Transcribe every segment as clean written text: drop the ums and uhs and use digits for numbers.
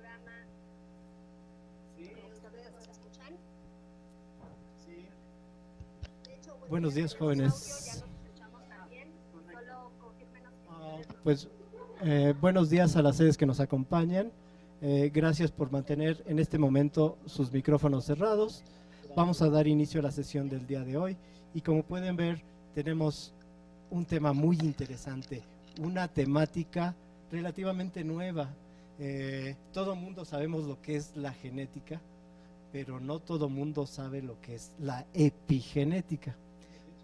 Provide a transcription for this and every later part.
programa. Sí. ¿Ustedes nos escuchan? Sí. De hecho, Buenos días, audio, jóvenes. ya nos escuchamos también. Solo confírmenos que Pues buenos días a las sedes que nos acompañan. Gracias por mantener en este momento sus micrófonos cerrados. Vamos a dar inicio a la sesión del día de hoy y como pueden ver tenemos un tema muy interesante, una temática relativamente nueva. Todo mundo sabemos lo que es la genética, pero no todo mundo sabe lo que es la epigenética.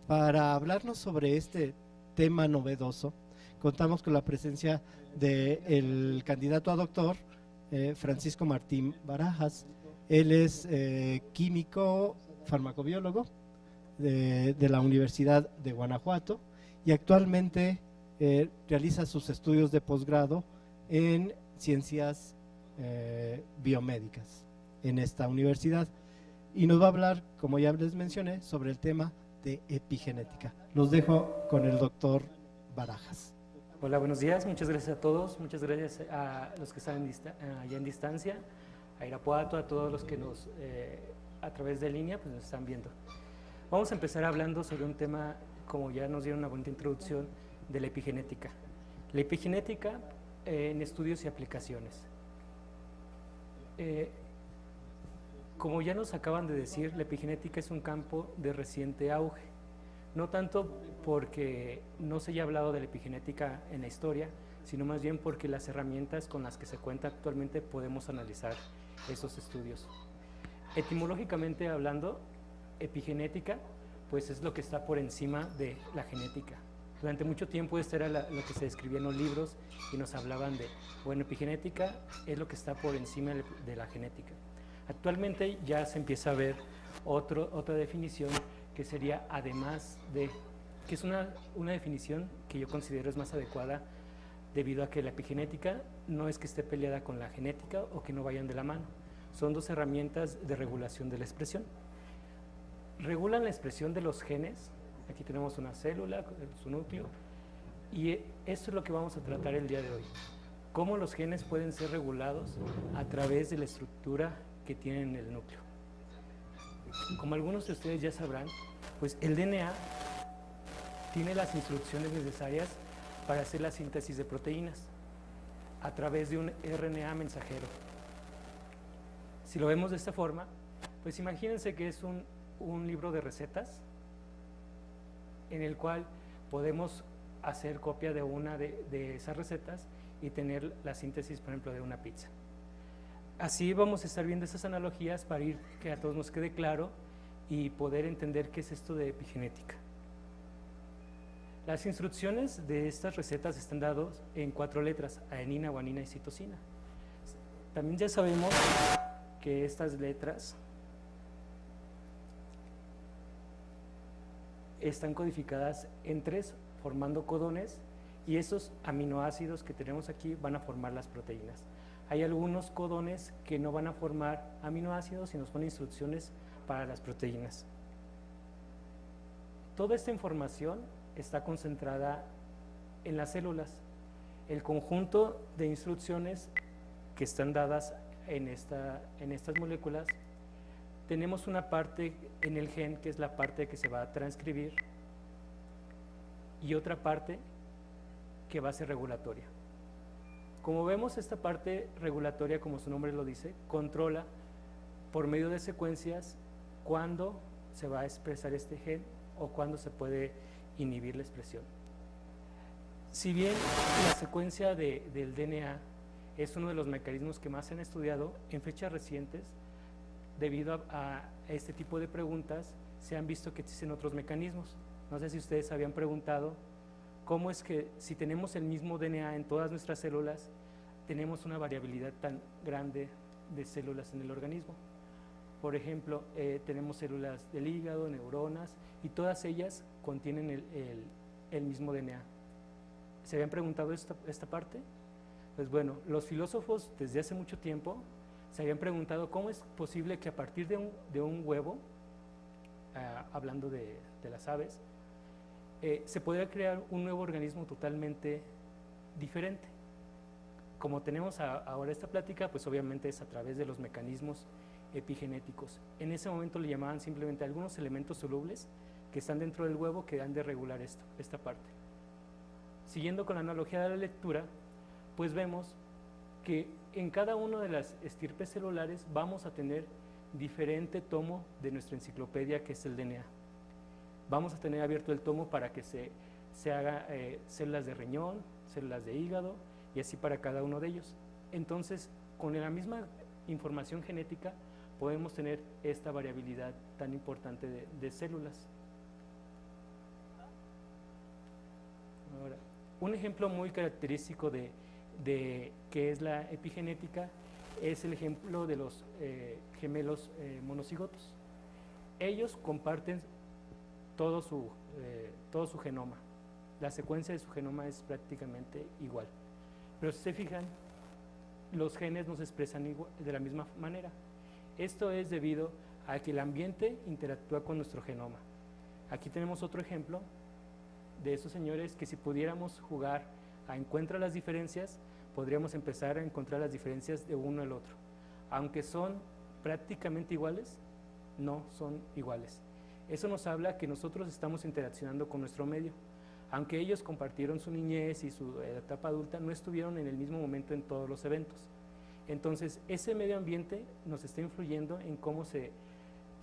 Para hablarnos sobre este tema novedoso, contamos con la presencia del candidato a doctor Francisco Martín Barajas. Él es químico farmacobiólogo de la Universidad de Guanajuato y actualmente realiza sus estudios de posgrado en ciencias biomédicas en esta universidad y nos va a hablar, como ya les mencioné, sobre el tema de epigenética. Los dejo con el doctor Barajas. Hola, buenos días, muchas gracias a todos, muchas gracias a los que están allá en distancia, a Irapuato, a todos los que nos, a través de línea, pues nos están viendo. Vamos a empezar hablando sobre un tema, como ya nos dieron una bonita introducción, de la epigenética. La epigenética en estudios y aplicaciones. Como ya nos acaban de decir, la epigenética es un campo de reciente auge. No tanto porque no se haya hablado de la epigenética en la historia, sino más bien porque las herramientas con las que se cuenta actualmente podemos analizar esos estudios. Etimológicamente hablando, epigenética pues es lo que está por encima de la genética. Durante mucho tiempo esto era lo que se describía en los libros y nos hablaban de, bueno, epigenética es lo que está por encima de la genética. Actualmente ya se empieza a ver otra definición que sería además de, que es una definición que yo considero es más adecuada debido a que la epigenética no es que esté peleada con la genética o que no vayan de la mano. Son dos herramientas de regulación de la expresión. Regulan la expresión de los genes. Aquí tenemos una célula, su núcleo, y esto es lo que vamos a tratar el día de hoy. Cómo los genes pueden ser regulados a través de la estructura que tienen en el núcleo. Como algunos de ustedes ya sabrán, pues el DNA tiene las instrucciones necesarias para hacer la síntesis de proteínas a través de un RNA mensajero. Si lo vemos de esta forma, pues imagínense que es un libro de recetas en el cual podemos hacer copia de una de esas recetas y tener la síntesis, por ejemplo, de una pizza. Así vamos a estar viendo esas analogías para que a todos nos quede claro y poder entender qué es esto de epigenética. Las instrucciones de estas recetas están dadas en 4 letras: adenina, guanina y citosina. También ya sabemos que estas letras están codificadas en 3, formando codones, y esos aminoácidos que tenemos aquí van a formar las proteínas. Hay algunos codones que no van a formar aminoácidos, sino son instrucciones para las proteínas. Toda esta información está concentrada en las células. El conjunto de instrucciones que están dadas en estas moléculas, tenemos una parte en el gen que es la parte que se va a transcribir y otra parte que va a ser regulatoria. Como vemos, esta parte regulatoria, como su nombre lo dice, controla por medio de secuencias cuándo se va a expresar este gen o cuándo se puede inhibir la expresión. Si bien la secuencia del DNA es uno de los mecanismos que más se han estudiado en fechas recientes, debido a este tipo de preguntas, se han visto que existen otros mecanismos. No sé si ustedes habían preguntado cómo es que si tenemos el mismo DNA en todas nuestras células, tenemos una variabilidad tan grande de células en el organismo. Por ejemplo, tenemos células del hígado, neuronas, y todas ellas contienen el mismo DNA. ¿Se habían preguntado esta parte? Pues bueno, los filósofos desde hace mucho tiempo se habían preguntado cómo es posible que a partir de un huevo, hablando de las aves, se podría crear un nuevo organismo totalmente diferente. como tenemos ahora esta plática, pues obviamente es a través de los mecanismos epigenéticos. En ese momento le llamaban simplemente algunos elementos solubles que están dentro del huevo que han de regular esta parte. Siguiendo con la analogía de la lectura, pues vemos que en cada una de las estirpes celulares vamos a tener diferente tomo de nuestra enciclopedia, que es el DNA. Vamos a tener abierto el tomo para que se haga células de riñón, células de hígado, y así para cada uno de ellos. Entonces, con la misma información genética, podemos tener esta variabilidad tan importante de células. Ahora, un ejemplo muy característico de qué es la epigenética es el ejemplo de los gemelos monocigotos. Ellos comparten todo su genoma. La secuencia de su genoma es prácticamente igual. Pero si se fijan, los genes no se expresan de la misma manera. Esto es debido a que el ambiente interactúa con nuestro genoma. Aquí tenemos otro ejemplo de esos señores que si pudiéramos jugar a encuentra las diferencias, podríamos empezar a encontrar las diferencias de uno al otro. Aunque son prácticamente iguales, no son iguales. Eso nos habla que nosotros estamos interaccionando con nuestro medio. Aunque ellos compartieron su niñez y su etapa adulta, no estuvieron en el mismo momento en todos los eventos. Entonces, ese medio ambiente nos está influyendo en cómo se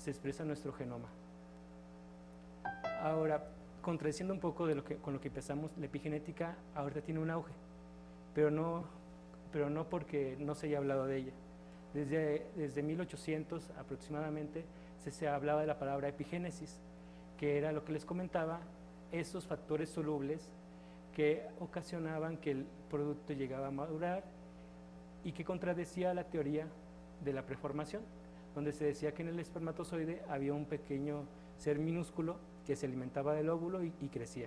expresa nuestro genoma. Ahora, contradiciendo un poco con lo que empezamos, la epigenética ahorita tiene un auge, pero no porque no se haya hablado de ella. Desde 1800 aproximadamente se hablaba de la palabra epigénesis, que era lo que les comentaba, esos factores solubles que ocasionaban que el producto llegaba a madurar y que contradecía la teoría de la preformación, donde se decía que en el espermatozoide había un pequeño ser minúsculo que se alimentaba del óvulo y crecía.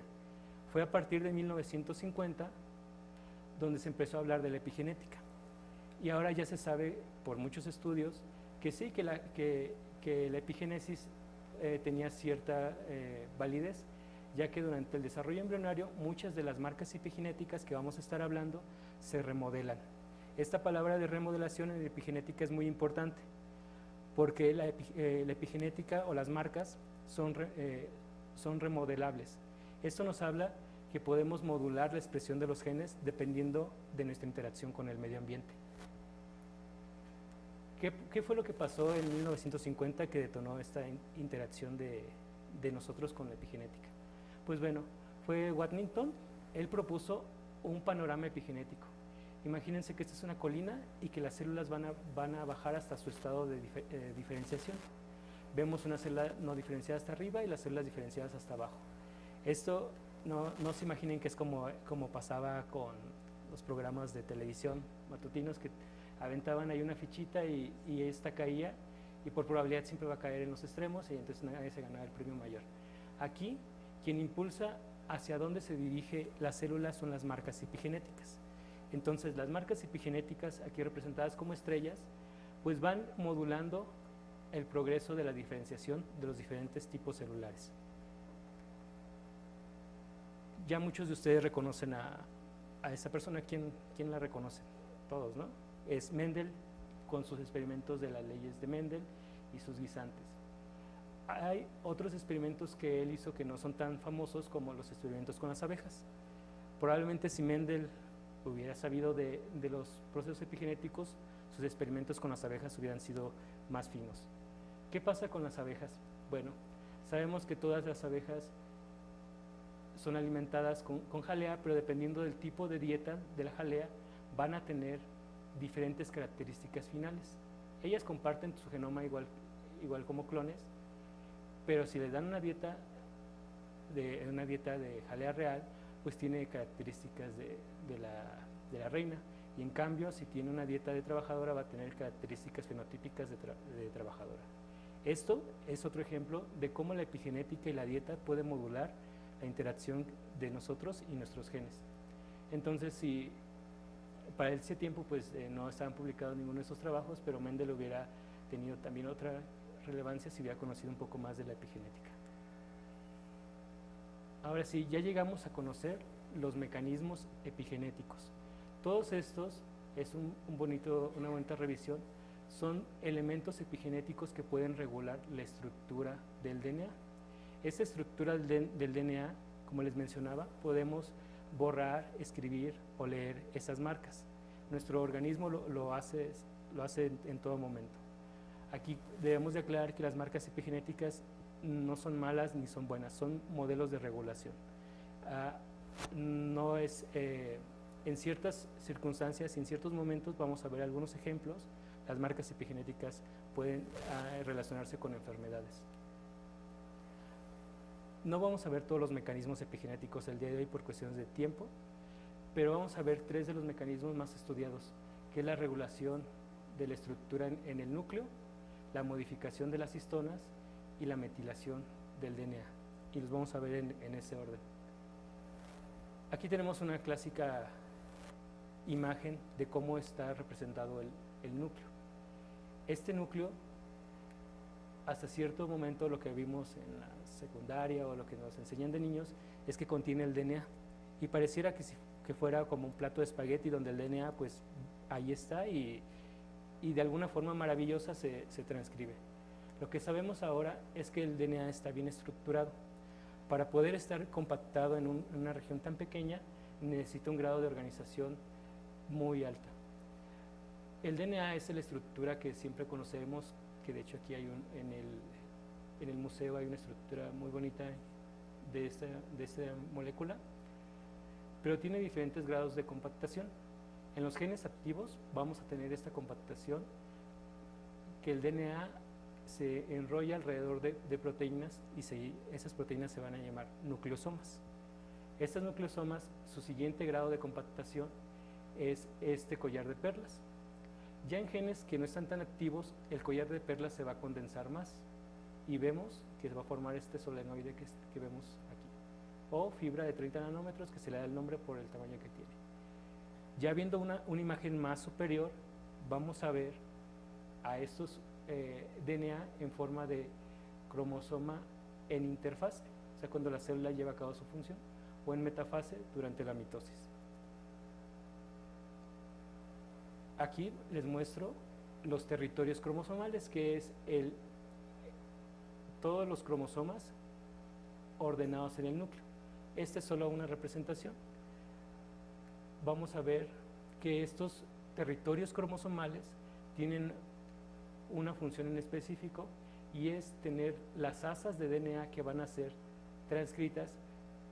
Fue a partir de 1950 donde se empezó a hablar de la epigenética. Y ahora ya se sabe por muchos estudios que sí, que la epigénesis tenía cierta validez, ya que durante el desarrollo embrionario muchas de las marcas epigenéticas que vamos a estar hablando se remodelan. Esta palabra de remodelación en epigenética es muy importante, porque la epigenética o las marcas son remodelables. Esto nos habla que podemos modular la expresión de los genes dependiendo de nuestra interacción con el medio ambiente. ¿Qué fue lo que pasó en 1950 que detonó esta interacción de nosotros con la epigenética? Pues bueno, fue Waddington. Él propuso un panorama epigenético. Imagínense que esta es una colina y que las células van a bajar hasta su estado de diferenciación. Vemos una célula no diferenciada hasta arriba y las células diferenciadas hasta abajo. Esto no se imaginen que es como pasaba con los programas de televisión matutinos, que aventaban ahí una fichita y esta caía, y por probabilidad siempre va a caer en los extremos y entonces nadie se ganaba el premio mayor. Aquí, quien impulsa hacia dónde se dirige la célula son las marcas epigenéticas. Entonces, las marcas epigenéticas, aquí representadas como estrellas, pues van modulando el progreso de la diferenciación de los diferentes tipos celulares. Ya muchos de ustedes reconocen a esa persona. ¿Quién la reconoce? Todos, ¿no? Es Mendel, con sus experimentos de las leyes de Mendel y sus guisantes. Hay otros experimentos que él hizo que no son tan famosos, como los experimentos con las abejas. Probablemente si Mendel hubiera sabido de los procesos epigenéticos, sus experimentos con las abejas hubieran sido más finos. ¿Qué pasa con las abejas? Bueno, sabemos que todas las abejas son alimentadas con jalea, pero dependiendo del tipo de dieta de la jalea, van a tener diferentes características finales. Ellas comparten su genoma igual como clones, pero si les dan una dieta de jalea real, pues tiene características de la reina, y en cambio si tiene una dieta de trabajadora va a tener características fenotípicas de trabajadora. Esto es otro ejemplo de cómo la epigenética y la dieta pueden modular la interacción de nosotros y nuestros genes. Entonces, para ese tiempo pues no estaban publicados ninguno de esos trabajos, pero Mendel hubiera tenido también otra relevancia si hubiera conocido un poco más de la epigenética. Ahora sí, ya llegamos a conocer los mecanismos epigenéticos. Todos estos es una bonita revisión, son elementos epigenéticos que pueden regular la estructura del DNA. Esta estructura del DNA, como les mencionaba, podemos borrar, escribir o leer esas marcas. Nuestro organismo lo hace en todo momento. Aquí debemos de aclarar que las marcas epigenéticas no son malas ni son buenas, son modelos de regulación. No es, en ciertas circunstancias y en ciertos momentos, vamos a ver algunos ejemplos, las marcas epigenéticas pueden relacionarse con enfermedades. No vamos a ver todos los mecanismos epigenéticos el día de hoy por cuestiones de tiempo, pero vamos a ver 3 de los mecanismos más estudiados, que es la regulación de la estructura en el núcleo, la modificación de las histonas y la metilación del DNA. Y los vamos a ver en ese orden. Aquí tenemos una clásica imagen de cómo está representado el núcleo. Este núcleo, hasta cierto momento, lo que vimos en la secundaria o lo que nos enseñan de niños, es que contiene el DNA. Y pareciera que fuera como un plato de espagueti donde el DNA, pues, ahí está y de alguna forma maravillosa se transcribe. Lo que sabemos ahora es que el DNA está bien estructurado. Para poder estar compactado en una región tan pequeña, necesita un grado de organización muy alta. El DNA es la estructura que siempre conocemos, que de hecho aquí hay en el museo hay una estructura muy bonita de esta molécula, pero tiene diferentes grados de compactación. En los genes activos vamos a tener esta compactación, que el DNA se enrolla alrededor de proteínas y esas proteínas se van a llamar nucleosomas. Estas nucleosomas, su siguiente grado de compactación es este collar de perlas. Ya en genes que no están tan activos, el collar de perlas se va a condensar más y vemos que se va a formar este solenoide que vemos aquí, o fibra de 30 nanómetros, que se le da el nombre por el tamaño que tiene. Ya viendo una imagen más superior, vamos a ver a estos DNA en forma de cromosoma en interfase, o sea, cuando la célula lleva a cabo su función, o en metafase durante la mitosis. Aquí les muestro los territorios cromosomales, que es todos los cromosomas ordenados en el núcleo. Esta es solo una representación. Vamos a ver que estos territorios cromosomales tienen una función en específico, y es tener las asas de DNA que van a ser transcritas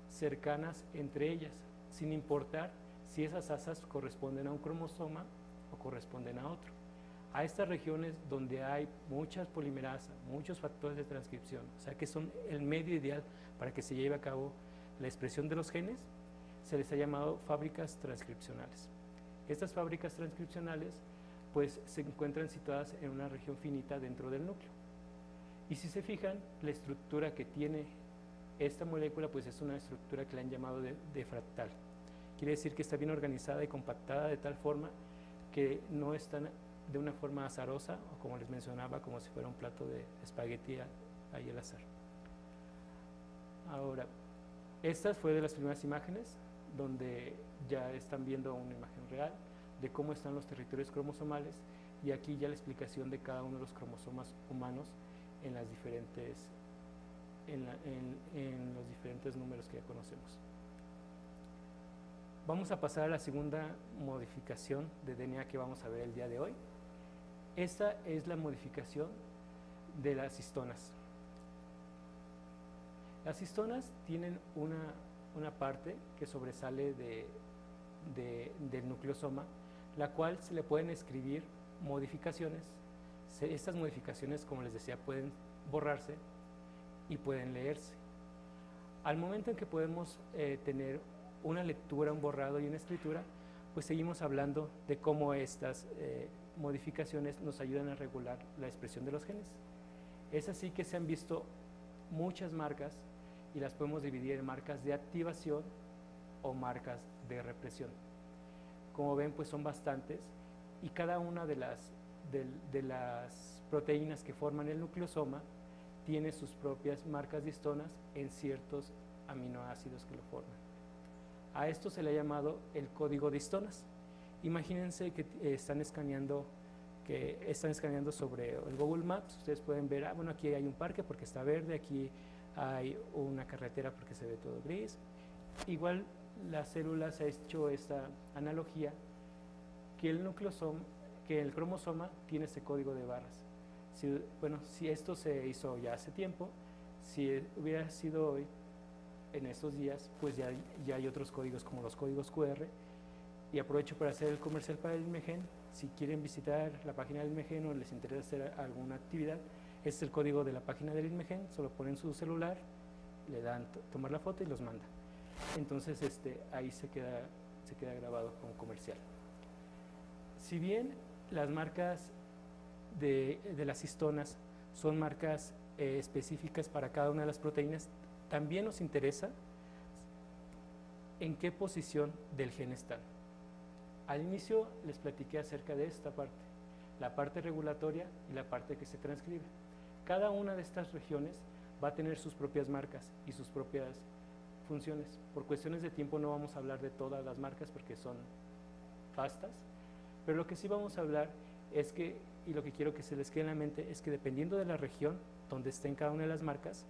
cercanas entre ellas, sin importar si esas asas corresponden a un cromosoma o corresponden a otro. A estas regiones donde hay muchas polimerasas, muchos factores de transcripción, o sea que son el medio ideal para que se lleve a cabo la expresión de los genes, se les ha llamado fábricas transcripcionales. Estas fábricas transcripcionales pues se encuentran situadas en una región finita dentro del núcleo. Y si se fijan, la estructura que tiene esta molécula pues es una estructura que le han llamado de fractal. Quiere decir que está bien organizada y compactada de tal forma que no están de una forma azarosa, o como les mencionaba, como si fuera un plato de espagueti ahí al azar. Ahora, esta fue de las primeras imágenes donde ya están viendo una imagen real de cómo están los territorios cromosomales, y aquí ya la explicación de cada uno de los cromosomas humanos en los diferentes números que ya conocemos. Vamos a pasar a la segunda modificación de DNA que vamos a ver el día de hoy. Esta es la modificación de las histonas. Las histonas tienen una parte que sobresale del nucleosoma, la cual se le pueden escribir modificaciones. Estas modificaciones, como les decía, pueden borrarse y pueden leerse. Al momento en que podemos tener una lectura, un borrado y una escritura, pues seguimos hablando de cómo estas modificaciones nos ayudan a regular la expresión de los genes. Es así que se han visto muchas marcas, y las podemos dividir en marcas de activación o marcas de represión. Como ven, pues son bastantes, y cada una de las proteínas que forman el nucleosoma tiene sus propias marcas de histonas en ciertos aminoácidos que lo forman. A esto se le ha llamado el código de histonas. Imagínense que están escaneando sobre el Google Maps. Ustedes pueden ver, bueno, aquí hay un parque porque está verde, aquí hay una carretera porque se ve todo gris. Igual las células ha hecho esta analogía que el cromosoma tiene este código de barras. Si esto se hizo ya hace tiempo, si hubiera sido hoy, en estos días, pues ya hay otros códigos como los códigos QR. Y aprovecho para hacer el comercial para el INMEGEN. Si quieren visitar la página del INMEGEN o les interesa hacer alguna actividad, este es el código de la página del INMEGEN, solo ponen su celular, le dan tomar la foto y los manda. Entonces ahí se queda grabado como comercial. Si bien las marcas de las histonas son marcas específicas para cada una de las proteínas, también nos interesa en qué posición del gen están. Al inicio les platiqué acerca de esta parte, la parte regulatoria y la parte que se transcribe. Cada una de estas regiones va a tener sus propias marcas y sus propias funciones. Por cuestiones de tiempo no vamos a hablar de todas las marcas porque son vastas, pero lo que sí vamos a hablar es que, y lo que quiero que se les quede en la mente, es que dependiendo de la región donde estén cada una de las marcas,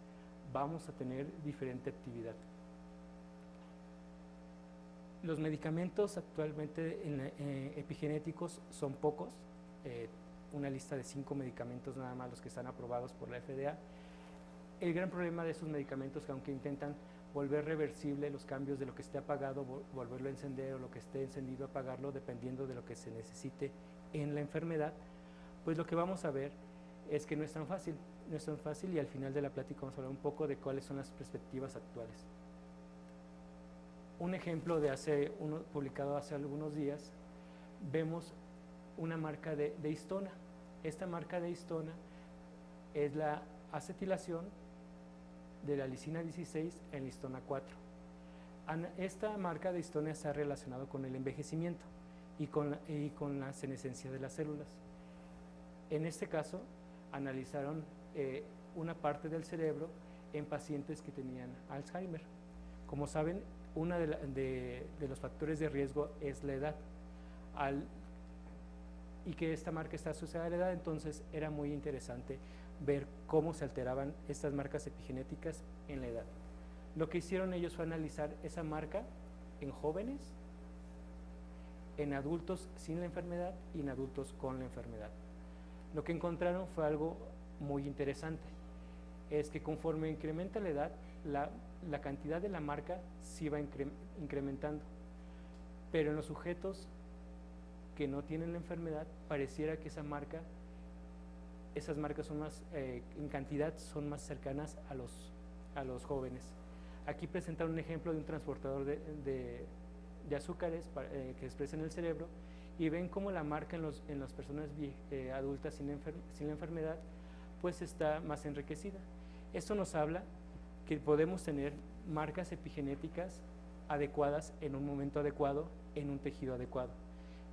vamos a tener diferente actividad. Los medicamentos actualmente epigenéticos son pocos, una lista de 5 medicamentos nada más los que están aprobados por la FDA. El gran problema de esos medicamentos es que aunque intentan volver reversible los cambios de lo que esté apagado, volverlo a encender, o lo que esté encendido apagarlo, dependiendo de lo que se necesite en la enfermedad, pues lo que vamos a ver es que no es tan fácil, y al final de la plática vamos a hablar un poco de cuáles son las perspectivas actuales. Un ejemplo publicado hace algunos días, vemos una marca de histona. Esta marca de histona es la acetilación de la lisina 16 en la histona 4. Esta marca de histona está relacionada con el envejecimiento y con la senescencia de las células. En este caso, analizaron una parte del cerebro en pacientes que tenían Alzheimer. Como saben, uno de los factores de riesgo es la edad. Y que esta marca está asociada a la edad, entonces era muy interesante ver cómo se alteraban estas marcas epigenéticas en la edad. Lo que hicieron ellos fue analizar esa marca en jóvenes, en adultos sin la enfermedad y en adultos con la enfermedad. Lo que encontraron fue algo muy interesante, es que conforme incrementa la edad, la cantidad de la marca sí va incrementando, pero en los sujetos que no tienen la enfermedad, pareciera que esas marcas son más, en cantidad, son más cercanas a los jóvenes. Aquí presentaron un ejemplo de un transportador de azúcares que se expresa en el cerebro, y ven cómo la marca en las personas adultas sin la enfermedad pues está más enriquecida. Esto nos habla que podemos tener marcas epigenéticas adecuadas en un momento adecuado, en un tejido adecuado.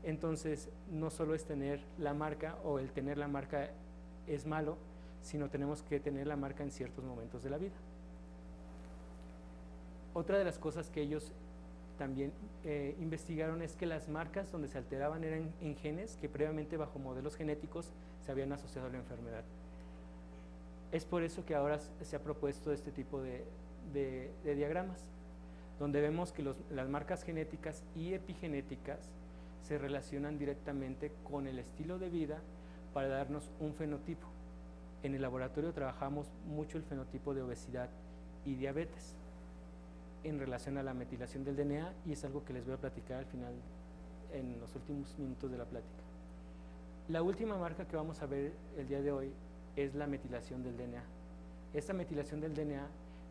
Entonces, no solo es tener la marca, o el tener la marca es malo, sino tenemos que tener la marca en ciertos momentos de la vida. Otra de las cosas que ellos también investigaron es que las marcas donde se alteraban eran en genes que previamente, bajo modelos genéticos, se habían asociado a la enfermedad. Es por eso que ahora se ha propuesto este tipo de diagramas, donde vemos que las marcas genéticas y epigenéticas se relacionan directamente con el estilo de vida para darnos un fenotipo. En el laboratorio trabajamos mucho el fenotipo de obesidad y diabetes en relación a la metilación del DNA, y es algo que les voy a platicar al final, en los últimos minutos de la plática. La última marca que vamos a ver el día de hoy es la metilación del DNA. Esta metilación del DNA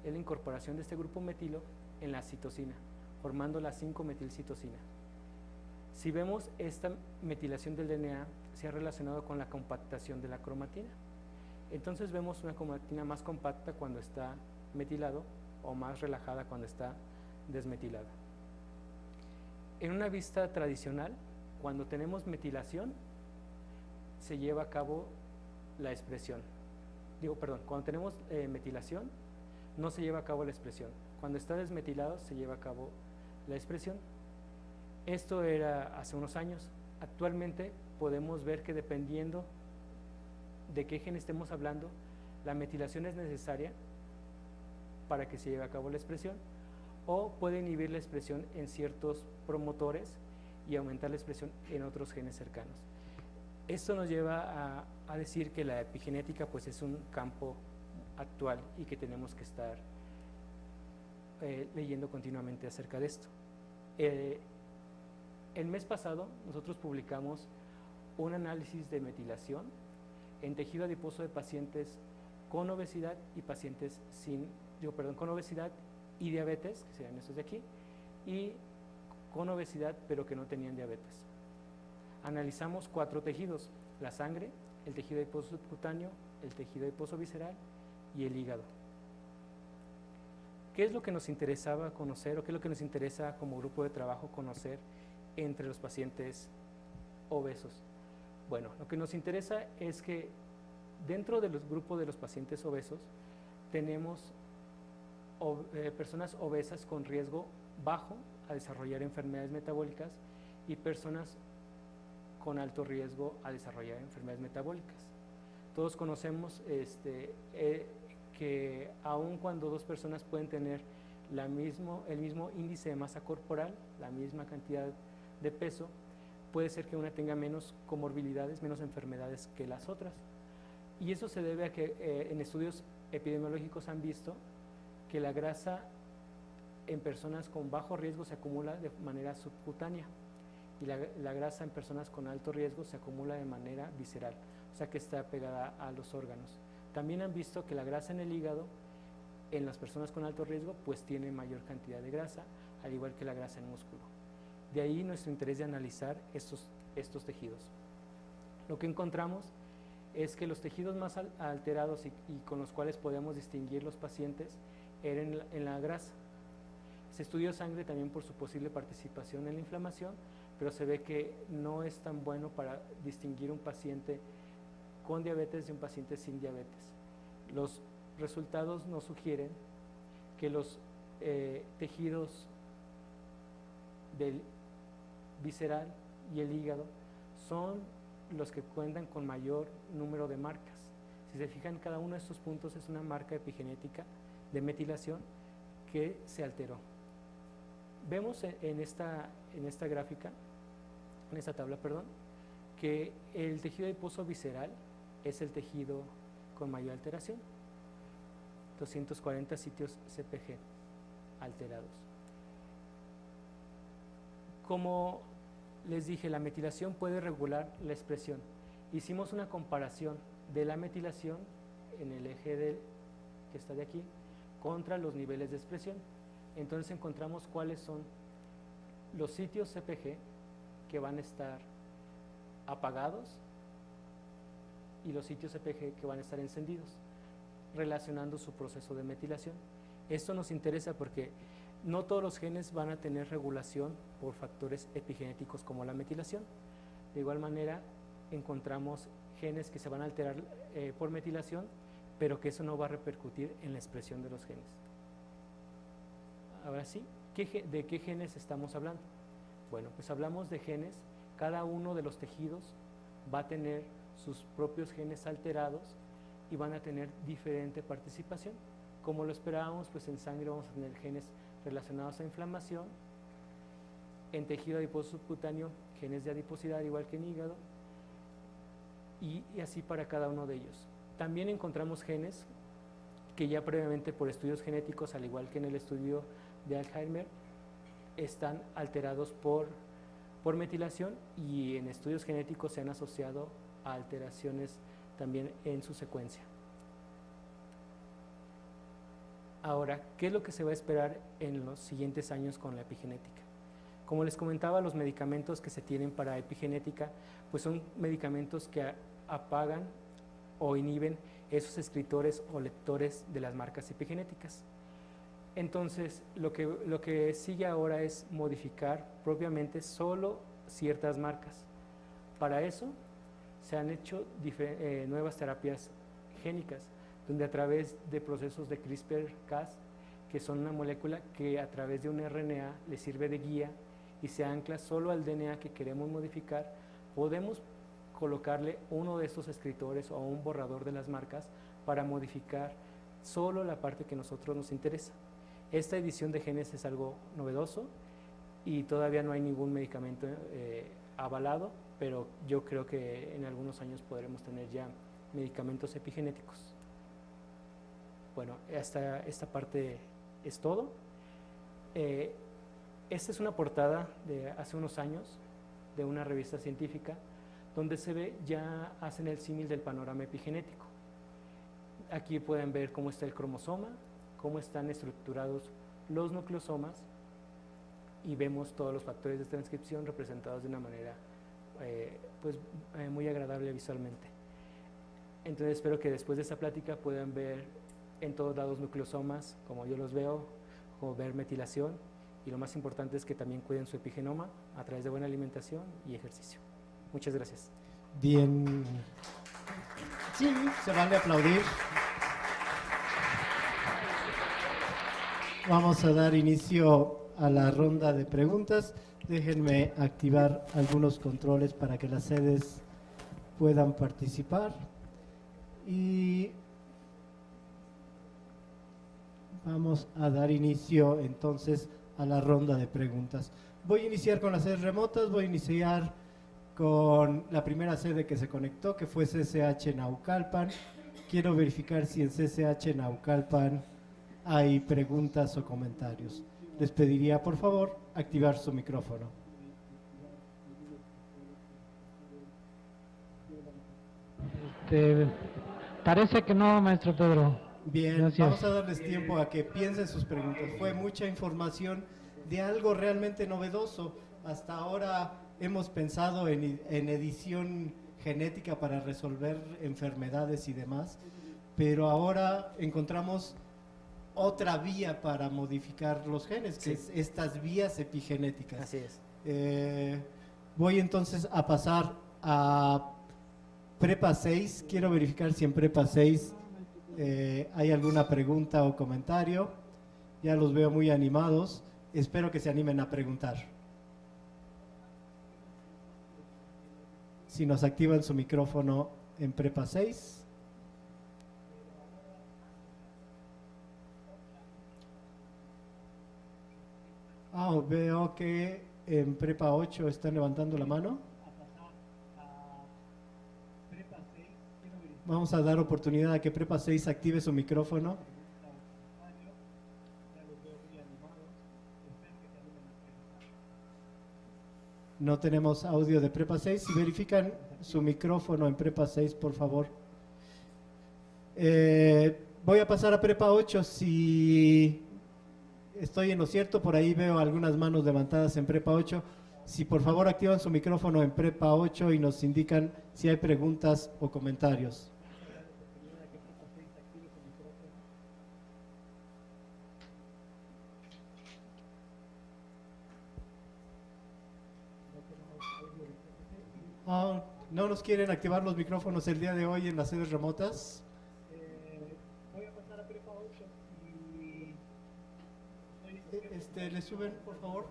es la incorporación de este grupo metilo en la citosina, formando la 5-metilcitosina. Si vemos, esta metilación del DNA se ha relacionado con la compactación de la cromatina. Entonces vemos una cromatina más compacta cuando está metilado, o más relajada cuando está desmetilada. En una vista tradicional, cuando tenemos metilación, se lleva a cabo la expresión. Cuando tenemos metilación, no se lleva a cabo la expresión. Cuando está desmetilado, se lleva a cabo la expresión. Esto era hace unos años. Actualmente podemos ver que dependiendo de qué gen estemos hablando, la metilación es necesaria para que se lleve a cabo la expresión, o puede inhibir la expresión en ciertos promotores y aumentar la expresión en otros genes cercanos. Esto nos lleva a decir que la epigenética pues es un campo actual y que tenemos que estar leyendo continuamente acerca de esto. El mes pasado nosotros publicamos un análisis de metilación en tejido adiposo de pacientes con obesidad y pacientes con obesidad y diabetes, que serían estos de aquí, y con obesidad pero que no tenían diabetes. Analizamos 4 tejidos: la sangre, el tejido adiposo subcutáneo, el tejido adiposo visceral y el hígado. ¿Qué es lo que nos interesaba conocer o qué es lo que nos interesa como grupo de trabajo conocer entre los pacientes obesos? Bueno, lo que nos interesa es que dentro del grupo de los pacientes obesos tenemos personas obesas con riesgo bajo a desarrollar enfermedades metabólicas y personas con alto riesgo a desarrollar enfermedades metabólicas. Todos conocemos que aun cuando 2 personas pueden tener el mismo índice de masa corporal, la misma cantidad de peso, puede ser que una tenga menos comorbilidades, menos enfermedades que las otras. Y eso se debe a que en estudios epidemiológicos han visto que la grasa en personas con bajo riesgo se acumula de manera subcutánea y la grasa en personas con alto riesgo se acumula de manera visceral, o sea que está pegada a los órganos. También han visto que la grasa en el hígado en las personas con alto riesgo pues tiene mayor cantidad de grasa, al igual que la grasa en músculo. De ahí nuestro interés de analizar estos tejidos. Lo que encontramos es que los tejidos más alterados y con los cuales podemos distinguir los pacientes eran en la grasa. Se estudió sangre también por su posible participación en la inflamación, pero se ve que no es tan bueno para distinguir un paciente con diabetes de un paciente sin diabetes. Los resultados nos sugieren que los tejidos del visceral y el hígado son los que cuentan con mayor número de marcas. Si se fijan, cada uno de estos puntos es una marca epigenética de metilación que se alteró. Vemos en esta gráfica, en esta tabla, perdón, que el tejido adiposo visceral es el tejido con mayor alteración, 240 sitios CPG alterados. Como les dije, la metilación puede regular la expresión. Hicimos una comparación de la metilación en el eje que está de aquí contra los niveles de expresión. Entonces encontramos cuáles son los sitios CPG que van a estar apagados y los sitios CPG que van a estar encendidos, relacionando su proceso de metilación. Esto nos interesa porque no todos los genes van a tener regulación por factores epigenéticos como la metilación. De igual manera, encontramos genes que se van a alterar por metilación, pero que eso no va a repercutir en la expresión de los genes. Ahora sí, ¿de qué genes estamos hablando? Bueno, pues hablamos de genes, cada uno de los tejidos va a tener sus propios genes alterados y van a tener diferente participación. Como lo esperábamos, pues en sangre vamos a tener genes relacionados a inflamación, en tejido adiposo subcutáneo genes de adiposidad igual que en hígado, y así para cada uno de ellos. También encontramos genes que ya previamente por estudios genéticos, al igual que en el estudio de Alzheimer, están alterados por metilación, y en estudios genéticos se han asociado a alteraciones también en su secuencia. Ahora, ¿qué es lo que se va a esperar en los siguientes años con la epigenética? Como les comentaba, los medicamentos que se tienen para epigenética pues son medicamentos que apagan o inhiben esos escritores o lectores de las marcas epigenéticas. Entonces, lo que sigue ahora es modificar propiamente solo ciertas marcas. Para eso se han hecho nuevas terapias génicas, donde a través de procesos de CRISPR-Cas, que son una molécula que a través de un RNA le sirve de guía y se ancla solo al DNA que queremos modificar, podemos colocarle uno de estos escritores o un borrador de las marcas para modificar solo la parte que a nosotros nos interesa. Esta edición de genes es algo novedoso y todavía no hay ningún medicamento avalado, pero yo creo que en algunos años podremos tener ya medicamentos epigenéticos. Bueno, esta parte es todo. Esta es una portada de hace unos años de una revista científica donde se ve, ya hacen el símil del panorama epigenético. Aquí pueden ver cómo está el cromosoma, cómo están estructurados los nucleosomas y vemos todos los factores de transcripción representados de una manera muy agradable visualmente. Entonces espero que después de esta plática puedan ver en todos lados nucleosomas, como yo los veo, como ver metilación, y lo más importante es que también cuiden su epigenoma a través de buena alimentación y ejercicio. Muchas gracias. Bien. Sí, se vale aplaudir. Vamos a dar inicio a la ronda de preguntas. Déjenme activar algunos controles para que las sedes puedan participar. Y vamos a dar inicio entonces a la ronda de preguntas. Voy a iniciar con las sedes remotas, voy a iniciar con la primera sede que se conectó, que fue CCH Naucalpan. Quiero verificar si en CCH Naucalpan hay preguntas o comentarios. Les pediría, por favor, activar su micrófono. Parece que no, maestro Pedro. Bien, Gracias. vamos a darles tiempo a que piensen sus preguntas. Fue mucha información de algo realmente novedoso. Hasta ahora hemos pensado en edición genética para resolver enfermedades y demás, pero ahora encontramos otra vía para modificar los genes, que es estas vías epigenéticas. Así es. Voy entonces a pasar a Prepa 6. Quiero verificar si en Prepa 6 hay alguna pregunta o comentario. Ya los veo muy animados. Espero que se animen a preguntar. Si nos activan su micrófono en Prepa 6. Veo que en Prepa 8 están levantando la mano. Vamos a dar oportunidad a que Prepa 6 active su micrófono. No tenemos audio de Prepa 6. Si verifican su micrófono en Prepa 6, por favor. Voy a pasar a Prepa 8. Si estoy en lo cierto, por ahí veo algunas manos levantadas en Prepa 8. Si por favor activan su micrófono en Prepa 8 y nos indican si hay preguntas o comentarios. ¿No nos quieren activar los micrófonos el día de hoy en las sedes remotas? Voy a pasar a Prepa 8 y ¿le suben, por favor?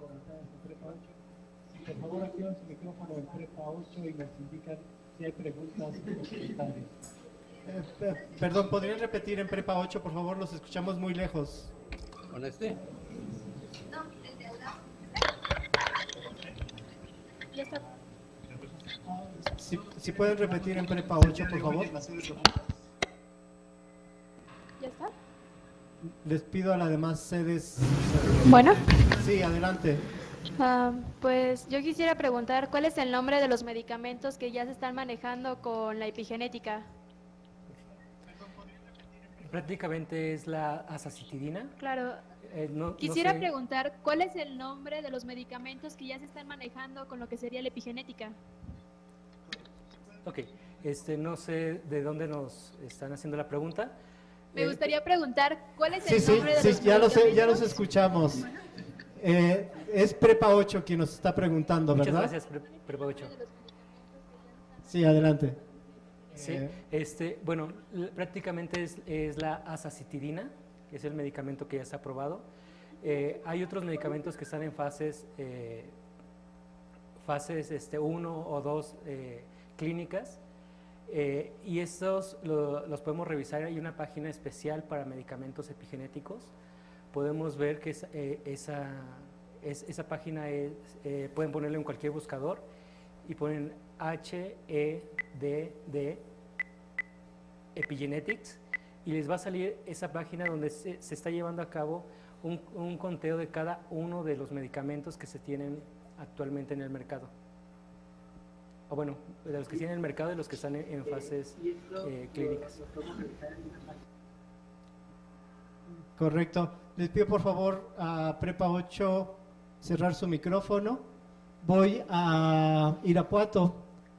Si por favor activan su micrófono en Prepa 8 y nos indican si hay preguntas o comentarios. Perdón, ¿podrían repetir en Prepa 8, por favor? Los escuchamos muy lejos. ¿Con este? Ya está. Si pueden repetir en Prepa 8, por favor. ¿Ya está? Les pido a las demás sedes. Bueno, Sí, adelante. pues yo quisiera preguntar, ¿cuál es el nombre de los medicamentos que ya se están manejando con la epigenética? Prácticamente es la azacitidina. Claro, No quisiera sé- preguntar, ¿cuál es el nombre de los medicamentos que ya se están manejando con lo que sería la epigenética? Ok, no sé de dónde nos están haciendo la pregunta. Me gustaría preguntar, ¿cuál es Sí, el sí, nombre de sí, los ya medicamentos? los escuchamos. Es Prepa 8 quien nos está preguntando, Muchas ¿verdad? gracias, Prepa 8. Sí, adelante. Sí, bueno, prácticamente es la azacitidina, que es el medicamento que ya está aprobado. Hay otros medicamentos que están en fases fases 1 o 2 clínicas, y estos los podemos revisar. Hay una página especial para medicamentos epigenéticos. Podemos ver que esa página pueden ponerle en cualquier buscador y ponen HEDD Epigenetics y les va a salir esa página donde se está llevando a cabo un conteo de cada uno de los medicamentos que se tienen actualmente en el mercado. O bueno, de los que tienen en el mercado y los que están en fases clínicas. Correcto. Les pido por favor a Prepa 8 cerrar su micrófono. Voy a Irapuato.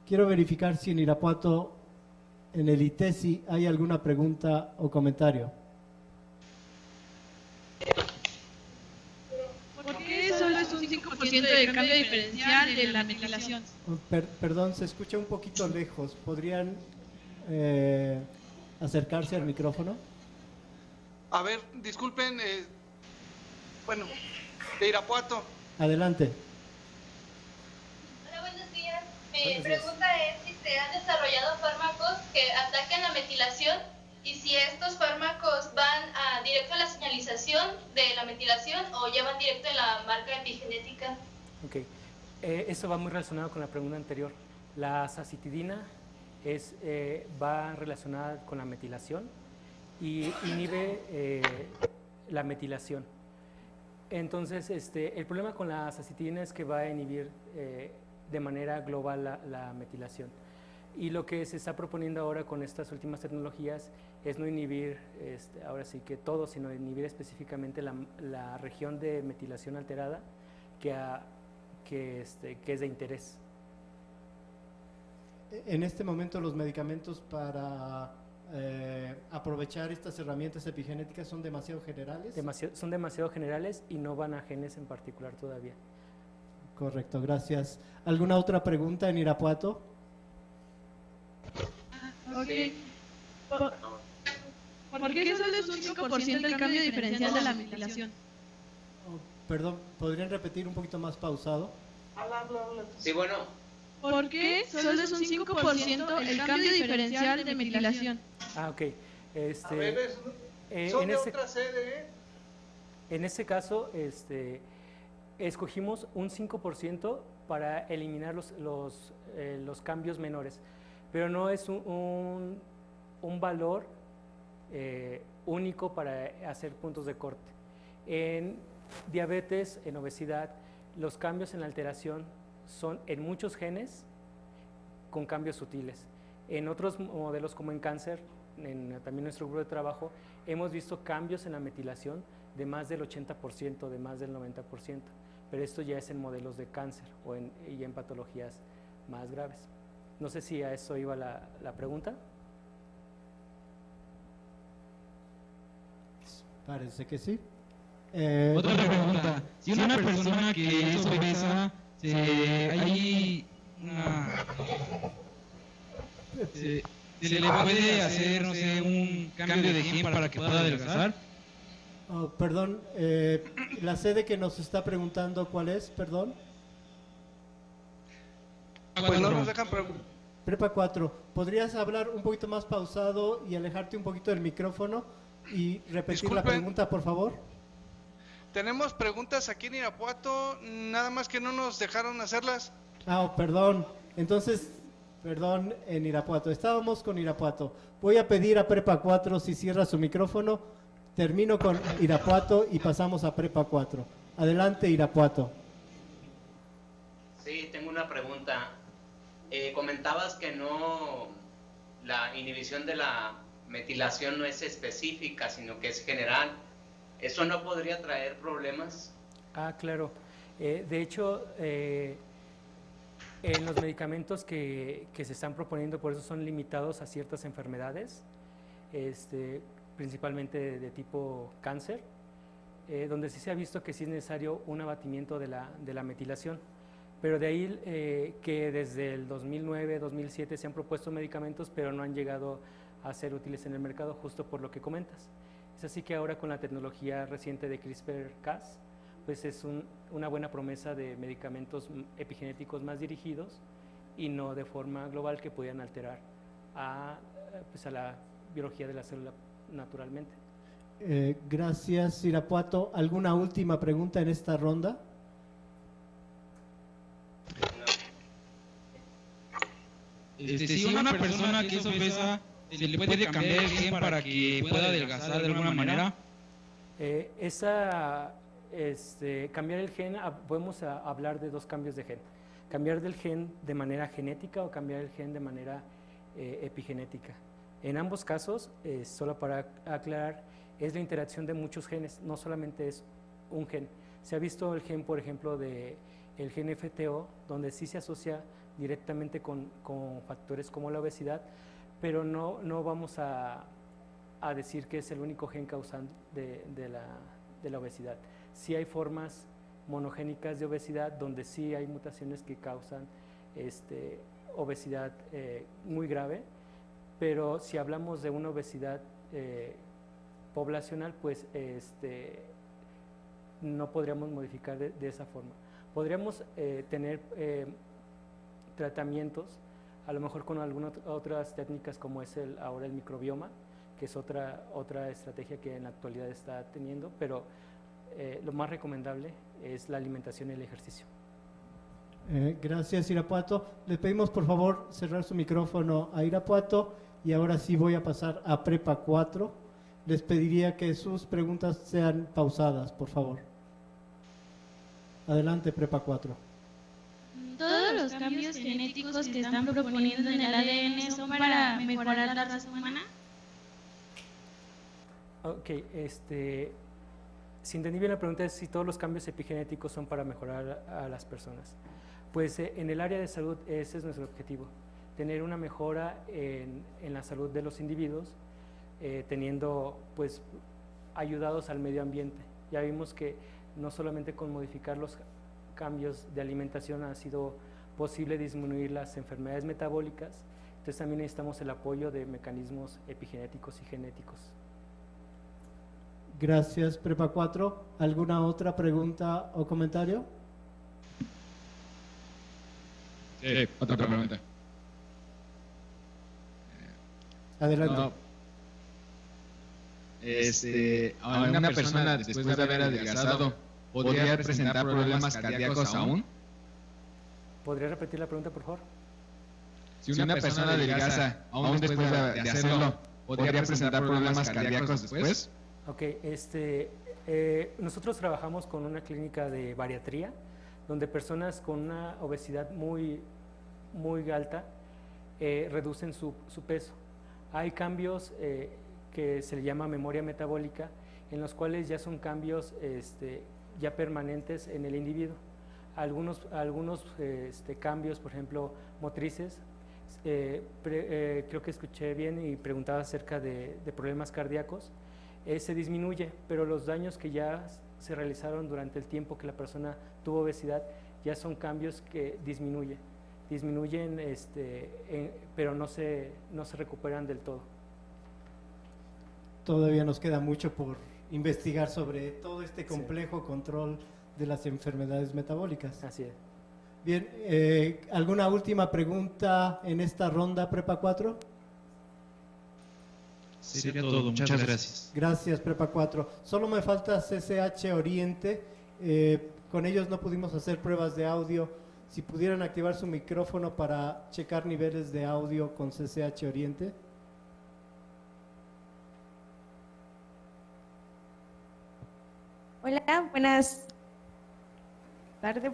Quiero verificar si en Irapuato, en el ITESI, hay alguna pregunta o comentario. ¿Por qué solo es un 5% de cambio diferencial de la metilación? Perdón, se escucha un poquito lejos. ¿Podrían acercarse al micrófono? A ver, disculpen, bueno, de Irapuato. Adelante. Hola, buenos días. Mi Buenos días. pregunta es si se han desarrollado fármacos que ataquen la metilación y si estos fármacos van directo a la señalización de la metilación o ya van directo en la marca epigenética. Ok, eso va muy relacionado con la pregunta anterior. La sacitidina va relacionada con la metilación y inhibe la metilación. Entonces, el problema con la sacitidina es que va a inhibir de manera global la metilación. Y lo que se está proponiendo ahora con estas últimas tecnologías es no inhibir, ahora sí que todo, sino inhibir específicamente la región de metilación alterada que es de interés. En este momento los medicamentos para aprovechar estas herramientas epigenéticas son demasiado generales. Son demasiado generales y no van a genes en particular todavía. Correcto, gracias. ¿Alguna otra pregunta en Irapuato? Ok. ¿Por qué solo es un 5% el cambio diferencial de la metilación? Oh, perdón, ¿podrían repetir un poquito más pausado? Sí, bueno, ¿Por qué solo es un 5% el cambio diferencial de metilación? Ah, ok. A ver, son en de ese- otra sede, ¿eh? En este caso, escogimos un 5% para eliminar los cambios menores, pero no es un valor único para hacer puntos de corte. En diabetes, en obesidad, los cambios en la alteración son en muchos genes con cambios sutiles. En otros modelos como en cáncer, también nuestro grupo de trabajo, hemos visto cambios en la metilación de más del 80%, de más del 90%, pero esto ya es en modelos de cáncer y en patologías más graves. No sé si a eso iba la pregunta. Parece que sí. Otra pregunta. Si una persona que es obesa, hay una... ¿Se le puede hacer, no sé, un cambio de gen para que pueda adelgazar? Oh, perdón, la sede que nos está preguntando cuál es, perdón. Pues no nos dejan preguntar. Prepa 4, ¿podrías hablar un poquito más pausado y alejarte un poquito del micrófono y repetir la Disculpen. pregunta, por favor? Tenemos preguntas aquí en Irapuato, nada más que no nos dejaron hacerlas. Ah, oh, perdón. Entonces, perdón, en Irapuato. Estábamos con Irapuato. Voy a pedir a Prepa 4 si cierra su micrófono. Termino con Irapuato y pasamos a Prepa 4. Adelante, Irapuato. sí, tengo una pregunta. Comentabas que la inhibición de la metilación no es específica, sino que es general. ¿Eso no podría traer problemas? Ah, claro. De hecho, en los medicamentos que se están proponiendo, por eso son limitados a ciertas enfermedades, principalmente de tipo cáncer, donde sí se ha visto que sí es necesario un abatimiento de la metilación. Pero de ahí que desde el 2009, 2007 se han propuesto medicamentos, pero no han llegado a ser útiles en el mercado, justo por lo que comentas. Es así que ahora con la tecnología reciente de CRISPR-Cas pues es una buena promesa de medicamentos epigenéticos más dirigidos y no de forma global que pudieran alterar pues a la biología de la célula naturalmente. Gracias, Irapuato. ¿Alguna última pregunta en esta ronda? Si una persona que es obesa, ¿se le puede cambiar el gen para que pueda adelgazar de alguna manera? Cambiar el gen, podemos hablar de dos cambios de gen. Cambiar del gen de manera genética o cambiar el gen de manera epigenética. En ambos casos, solo para aclarar, es la interacción de muchos genes, no solamente es un gen. Se ha visto el gen, por ejemplo, el gen FTO, donde sí se asocia directamente con factores como la obesidad, pero no vamos a decir que es el único gen causante de la obesidad. Sí hay formas monogénicas de obesidad donde sí hay mutaciones que causan obesidad muy grave, pero si hablamos de una obesidad poblacional, pues no podríamos modificar de esa forma. Podríamos tener tratamientos, a lo mejor con algunas otras técnicas como es ahora el microbioma, que es otra estrategia que en la actualidad está teniendo, pero lo más recomendable es la alimentación y el ejercicio. Gracias, Irapuato. Le pedimos por favor cerrar su micrófono a Irapuato y ahora sí voy a pasar a Prepa 4. Les pediría que sus preguntas sean pausadas, por favor. Adelante, Prepa 4. Todos los cambios genéticos que están proponiendo en el ADN son para mejorar la raza humana. Ok, si entendí bien la pregunta es si todos los cambios epigenéticos son para mejorar a las personas. Pues en el área de salud ese es nuestro objetivo, tener una mejora en la salud de los individuos, teniendo pues ayudados al medio ambiente. Ya vimos que no solamente con modificar los cambios de alimentación ha sido posible disminuir las enfermedades metabólicas, entonces también necesitamos el apoyo de mecanismos epigenéticos y genéticos. Gracias, Prepa 4. ¿Alguna otra pregunta o comentario? Sí, otra pregunta. Adelante. No. ¿Una persona después de haber adelgazado podría presentar problemas cardíacos aún? ¿Podría repetir la pregunta, por favor? Si una persona adelgaza aún después de hacerlo, ¿podría presentar problemas cardíacos después? Ok, nosotros trabajamos con una clínica de bariatría, donde personas con una obesidad muy alta reducen su peso. Hay cambios que se le llama memoria metabólica, en los cuales ya son cambios ya permanentes en el individuo. Algunos cambios, por ejemplo, motrices, creo que escuché bien y preguntaba acerca de problemas cardíacos, se disminuye, pero los daños que ya se realizaron durante el tiempo que la persona tuvo obesidad ya son cambios que disminuyen, pero no se recuperan del todo. Todavía nos queda mucho por investigar sobre todo este complejo control de las enfermedades metabólicas. Así es. Bien, ¿alguna última pregunta en esta ronda, Prepa 4? Sería todo, muchas gracias. Gracias, Prepa 4. Solo me falta CCH Oriente. Con ellos no pudimos hacer pruebas de audio. Si pudieran activar su micrófono para checar niveles de audio con CCH Oriente. Hola, buenas tardes.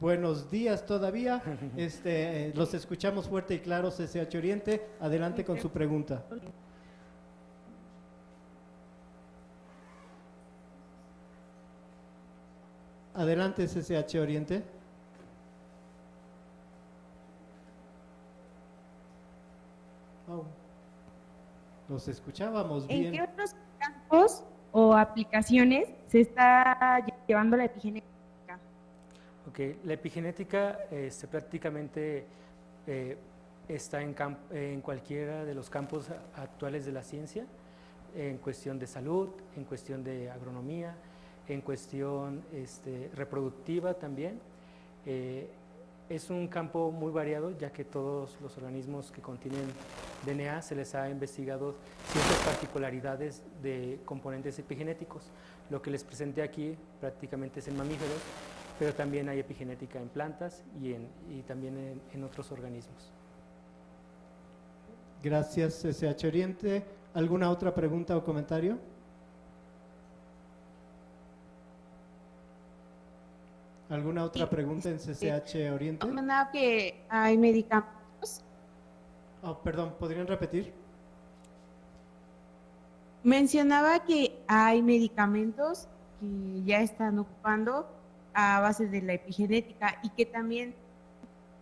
Buenos días todavía. Los escuchamos fuerte y claro, CCH Oriente. Adelante con su pregunta. Adelante, CCH Oriente. Oh. Los escuchábamos bien. ¿En qué otros campos o aplicaciones se está llevando la epigenética? Ok, la epigenética prácticamente está en cualquiera de los campos actuales de la ciencia, en cuestión de salud, en cuestión de agronomía, en cuestión reproductiva también. Es un campo muy variado, ya que todos los organismos que contienen DNA se les ha investigado ciertas particularidades de componentes epigenéticos. Lo que les presenté aquí prácticamente es en mamíferos, pero también hay epigenética en plantas y también en otros organismos. Gracias, CCH Oriente. ¿Alguna otra pregunta o comentario? ¿Alguna otra pregunta en CCH Oriente? Mencionaba que hay medicamentos. Oh, perdón, ¿podrían repetir? Mencionaba que hay medicamentos que ya están ocupando a base de la epigenética y que también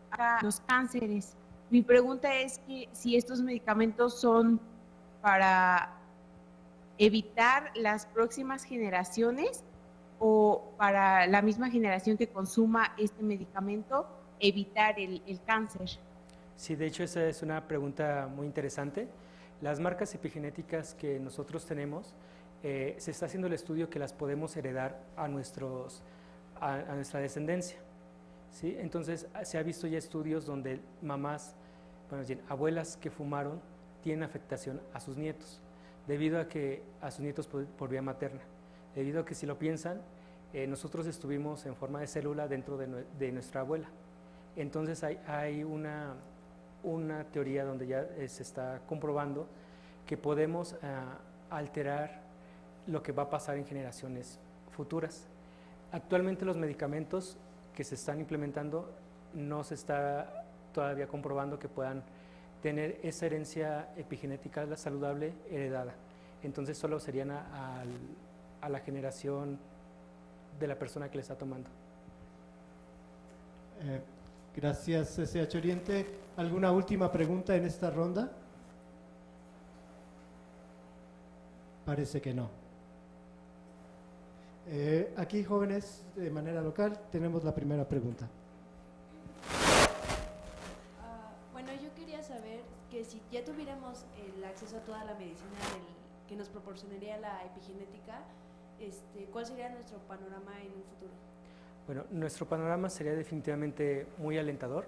para los cánceres. Mi pregunta es que si estos medicamentos son para evitar las próximas generaciones o para la misma generación que consuma este medicamento, evitar el cáncer. Sí, de hecho esa es una pregunta muy interesante. Las marcas epigenéticas que nosotros tenemos, se está haciendo el estudio que las podemos heredar a nuestra descendencia, ¿sí? Entonces se ha visto ya estudios donde mamás, bueno, abuelas que fumaron tienen afectación a sus nietos, debido a sus nietos por vía materna, debido a que si lo piensan, nosotros estuvimos en forma de célula dentro de nuestra abuela. Entonces hay una teoría donde ya se está comprobando que podemos alterar lo que va a pasar en generaciones futuras. Actualmente los medicamentos que se están implementando no se está todavía comprobando que puedan tener esa herencia epigenética saludable heredada. Entonces solo serían a la generación de la persona que le está tomando. Gracias, CCH Oriente. ¿Alguna última pregunta en esta ronda? Parece que no. Aquí, jóvenes, de manera local, tenemos la primera pregunta. Bueno, yo quería saber que si ya tuviéramos el acceso a toda la medicina que nos proporcionaría la epigenética, ¿cuál sería nuestro panorama en un futuro? Bueno, nuestro panorama sería definitivamente muy alentador,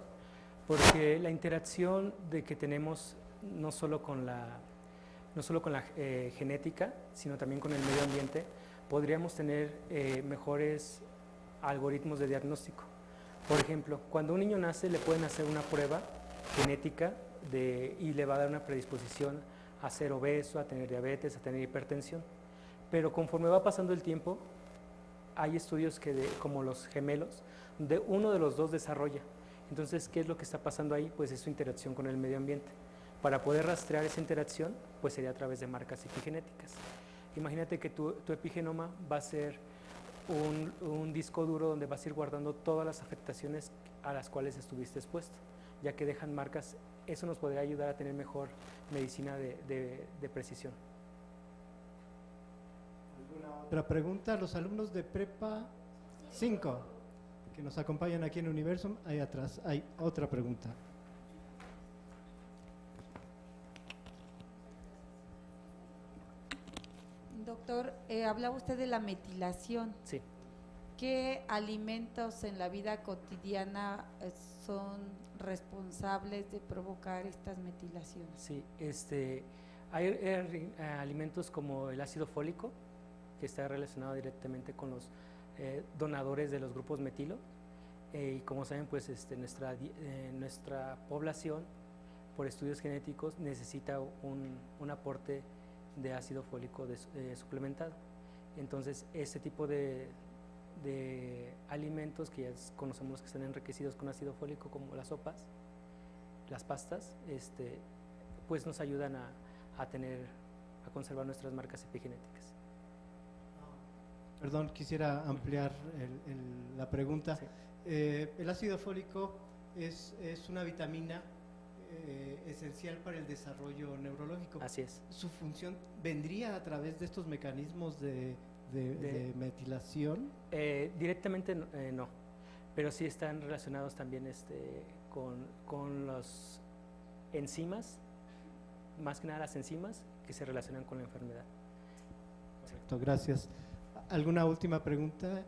porque la interacción que tenemos no solo con la genética, sino también con el medio ambiente, podríamos tener mejores algoritmos de diagnóstico. Por ejemplo, cuando un niño nace le pueden hacer una prueba genética y le va a dar una predisposición a ser obeso, a tener diabetes, a tener hipertensión. Pero conforme va pasando el tiempo, hay estudios como los gemelos, donde uno de los dos desarrolla. Entonces, ¿qué es lo que está pasando ahí? Pues es su interacción con el medio ambiente. Para poder rastrear esa interacción, pues sería a través de marcas epigenéticas. Imagínate que tu epigenoma va a ser un disco duro donde vas a ir guardando todas las afectaciones a las cuales estuviste expuesto, ya que dejan marcas. Eso nos podría ayudar a tener mejor medicina de precisión. Otra pregunta, los alumnos de Prepa 5 que nos acompañan aquí en Universum, ahí atrás hay otra pregunta. Doctor, hablaba usted de la metilación. Sí. ¿Qué alimentos en la vida cotidiana son responsables de provocar estas metilaciones? Sí, hay alimentos como el ácido fólico, que está relacionado directamente con los donadores de los grupos metilo, y como saben, pues nuestra población, por estudios genéticos, necesita un aporte de ácido fólico suplementado. Entonces, ese tipo de alimentos que ya conocemos que están enriquecidos con ácido fólico, como las sopas, las pastas, pues nos ayudan a conservar nuestras marcas epigenéticas. Perdón, quisiera ampliar la pregunta. Sí. El ácido fólico es una vitamina esencial para el desarrollo neurológico. Así es. ¿Su función vendría a través de estos mecanismos de metilación? Directamente no, pero sí están relacionados también con los enzimas, más que nada las enzimas que se relacionan con la enfermedad. Correcto, gracias. ¿Alguna última pregunta?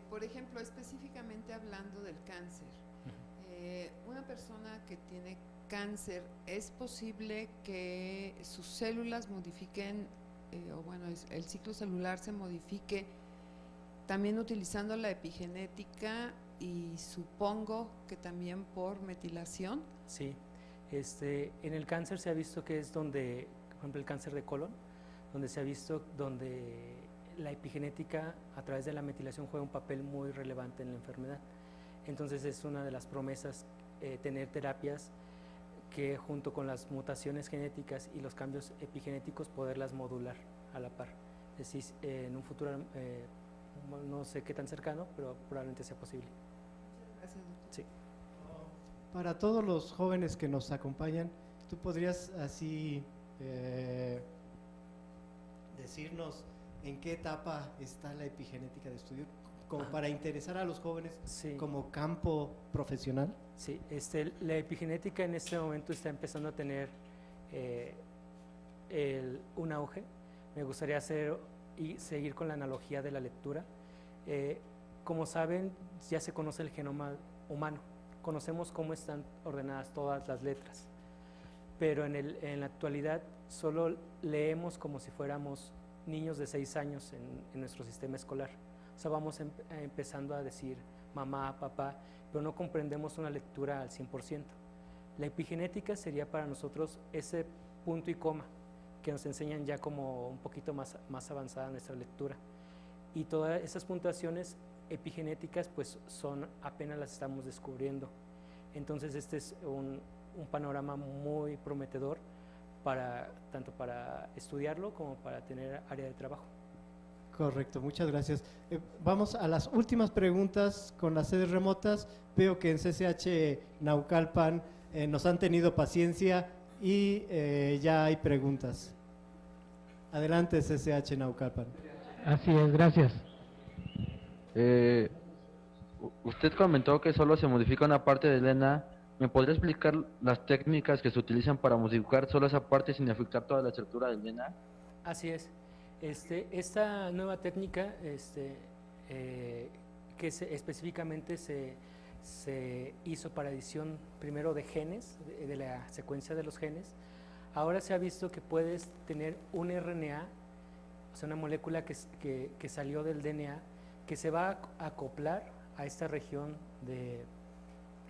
Por ejemplo, específicamente hablando del cáncer, una persona que tiene cáncer, ¿es posible que sus células modifiquen, o bueno, el ciclo celular se modifique también utilizando la epigenética y supongo que también por metilación? Sí, en el cáncer se ha visto que es donde, por ejemplo, el cáncer de colon, donde se ha visto donde la epigenética a través de la metilación juega un papel muy relevante en la enfermedad. Entonces es una de las promesas tener terapias que junto con las mutaciones genéticas y los cambios epigenéticos poderlas modular a la par. Es decir, en un futuro no sé qué tan cercano, pero probablemente sea posible. Gracias, doctor. Sí. Para todos los jóvenes que nos acompañan, ¿tú podrías así decirnos en qué etapa está la epigenética de estudio, como para interesar a los jóvenes como campo profesional? Sí, la epigenética en este momento está empezando a tener un auge. Me gustaría seguir con la analogía de la lectura. Como saben, ya se conoce el genoma humano, conocemos cómo están ordenadas todas las letras, pero en la actualidad solo leemos como si fuéramos niños de 6 años en nuestro sistema escolar. O sea, vamos empezando a decir mamá, papá, pero no comprendemos una lectura al 100%. La epigenética sería para nosotros ese punto y coma que nos enseñan ya como un poquito más avanzada nuestra lectura. Y todas esas puntuaciones epigenéticas pues apenas las estamos descubriendo. Entonces este es un panorama muy prometedor tanto para estudiarlo como para tener área de trabajo. Correcto, muchas gracias. Vamos a las últimas preguntas con las sedes remotas. Veo que en CCH Naucalpan nos han tenido paciencia y ya hay preguntas. Adelante, CCH Naucalpan. Así es, gracias. Usted comentó que solo se modifica una parte del DNA. ¿Me podría explicar las técnicas que se utilizan para modificar solo esa parte sin afectar toda la estructura del DNA? Así es. Esta nueva técnica que específicamente se hizo para edición primero de genes, de la secuencia de los genes, ahora se ha visto que puedes tener un RNA, o sea, una molécula que salió del DNA, que se va a acoplar a esta región de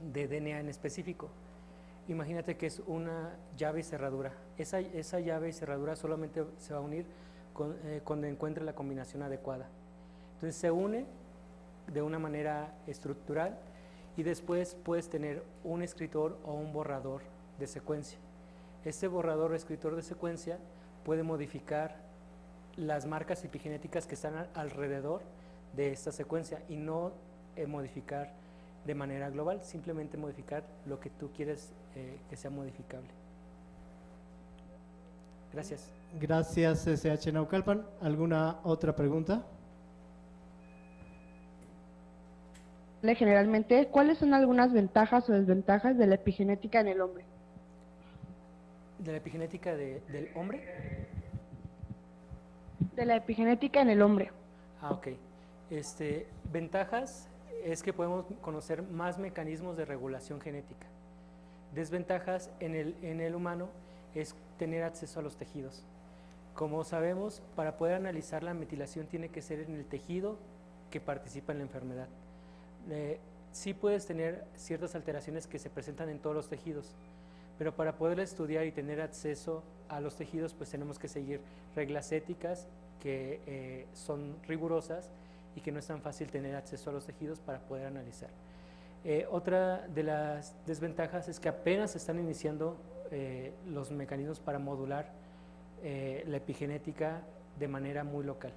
DNA en específico. Imagínate que es una llave y cerradura. Esa llave y cerradura solamente se va a unir cuando encuentre la combinación adecuada. Entonces se une de una manera estructural y después puedes tener un escritor o un borrador de secuencia. Este borrador o escritor de secuencia puede modificar las marcas epigenéticas que están alrededor de esta secuencia y no modificar de manera global, simplemente modificar lo que tú quieres que sea modificable. Gracias. Gracias, CCH Naucalpan. ¿Alguna otra pregunta? Generalmente, ¿cuáles son algunas ventajas o desventajas de la epigenética en el hombre? ¿De la epigenética del hombre? De la epigenética en el hombre. Ok. Ventajas es que podemos conocer más mecanismos de regulación genética. Desventajas en el humano es tener acceso a los tejidos. Como sabemos, para poder analizar la metilación tiene que ser en el tejido que participa en la enfermedad. Sí puedes tener ciertas alteraciones que se presentan en todos los tejidos, pero para poder estudiar y tener acceso a los tejidos, pues tenemos que seguir reglas éticas que son rigurosas y que no es tan fácil tener acceso a los tejidos para poder analizar. Otra de las desventajas es que apenas se están iniciando los mecanismos para modular la epigenética de manera muy local.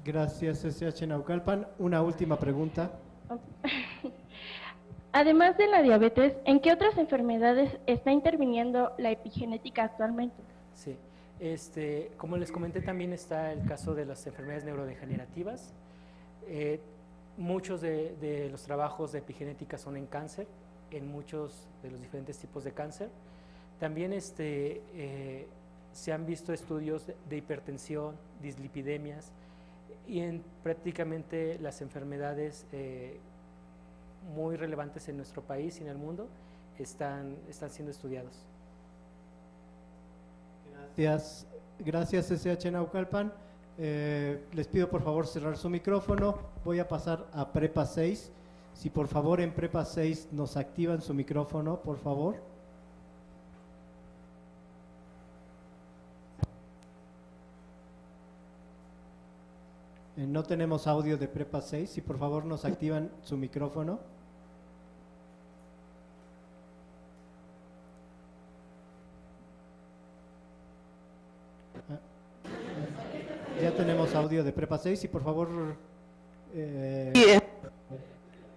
Gracias, CCH Naucalpan. Una última pregunta. Además de la diabetes, ¿en qué otras enfermedades está interviniendo la epigenética actualmente? Sí, como les comenté, también está el caso de las enfermedades neurodegenerativas. Muchos de los trabajos de epigenética son en cáncer, en muchos de los diferentes tipos de cáncer. También se han visto estudios de hipertensión, dislipidemias y en prácticamente las enfermedades muy relevantes en nuestro país y en el mundo están siendo estudiados. Gracias SH Naucalpan. Les pido por favor cerrar su micrófono. Voy a pasar a Prepa 6. Si por favor en Prepa 6 nos activan su micrófono, por favor. No tenemos audio de Prepa 6. Si por favor nos activan su micrófono. Ya tenemos audio de Prepa 6 y por favor...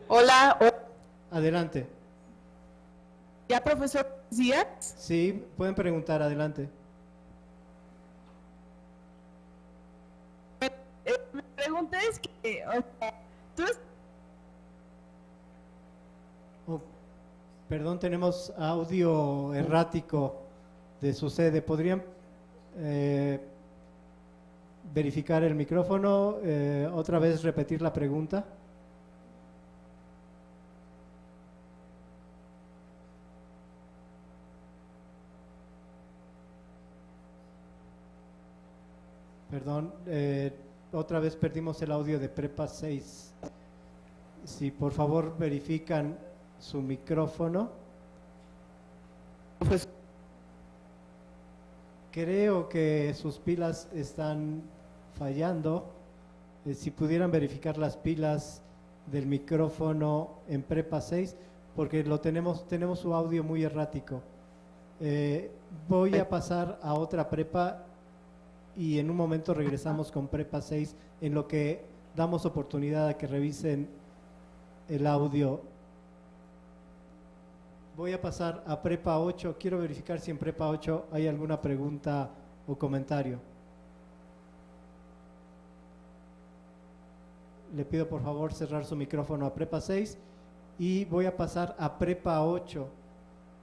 Hola. Adelante. ¿Ya, profesor Díaz? Sí, pueden preguntar, adelante. Mi pregunta es que... Perdón, tenemos audio errático de su sede. ¿Podrían verificar el micrófono? Otra vez repetir la pregunta. Perdón, otra vez perdimos el audio de Prepa 6. Si por favor verifican su micrófono. Pues creo que sus pilas están fallando. Si pudieran verificar las pilas del micrófono en Prepa 6, porque tenemos su audio muy errático. Voy a pasar a otra prepa y en un momento regresamos con Prepa 6, en lo que damos oportunidad a que revisen el audio. Voy a pasar a Prepa 8. Quiero verificar si en Prepa 8 hay alguna pregunta o comentario. Le pido por favor cerrar su micrófono a Prepa 6 y voy a pasar a Prepa 8.